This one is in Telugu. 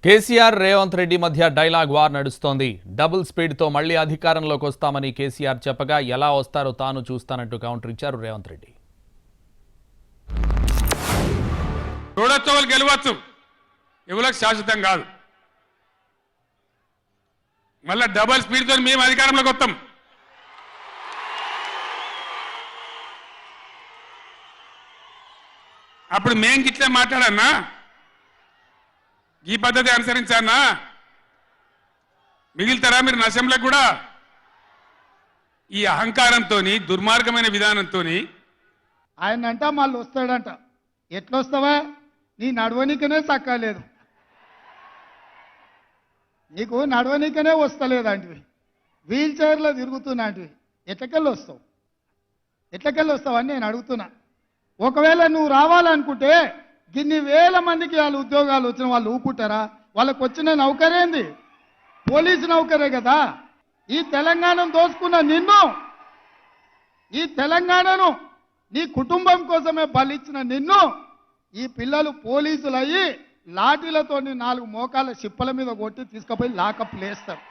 కేసీఆర్ రేవంత్ రెడ్డి మధ్య డైలాగ్ వార్ నడుస్తోంది. డబుల్ స్పీడ్ తో మళ్లీ అధికారంలోకి వస్తామని కేసీఆర్ చెప్పగా ఎలా వస్తారో తాను చూస్తానంటూ కౌంటర్ ఇచ్చారు రేవంత్ రెడ్డి. చూడొచ్చు, వాళ్ళు గెలవచ్చు, ఎవరికి శాశ్వతం కాదు. మళ్ళా డబుల్ స్పీడ్ తో మేము అధికారంలోకి వస్తాం. అప్పుడు మేము గిట్లే మాట్లాడన్నా, ఈ పద్ధతి అనుసరించానా, మిగిలితారా మీరు నశంలకు కూడా? ఈ అహంకారంతో, దుర్మార్గమైన విధానంతో ఆయన అంట మళ్ళీ వస్తాడంట. ఎట్లొస్తావా? నీ నడవనికనే చక్కలేదు, నీకు నడవనికనే వస్తలేదంటివి, వీల్ చైర్లో తిరుగుతున్నాంటివి. ఎట్లకెళ్ళి వస్తావు? ఎట్లకెళ్ళి వస్తావని నేను అడుగుతున్నా. ఒకవేళ నువ్వు రావాలనుకుంటే గిన్ని వేల మందికి వాళ్ళ ఉద్యోగాలు వచ్చిన వాళ్ళు ఊపుకుంటారా? వాళ్ళకు వచ్చిన నౌకరేంది? పోలీసు నౌకరే కదా. ఈ తెలంగాణను దోచుకున్న నిన్ను, ఈ తెలంగాణను నీ కుటుంబం కోసమే బలిచ్చిన నిన్ను ఈ పిల్లలు పోలీసులు అయ్యి లాఠీలతో 4 మోకాళ్ళ చిప్పల మీద కొట్టి తీసుకుపోయి లాకప్ లేస్తారు.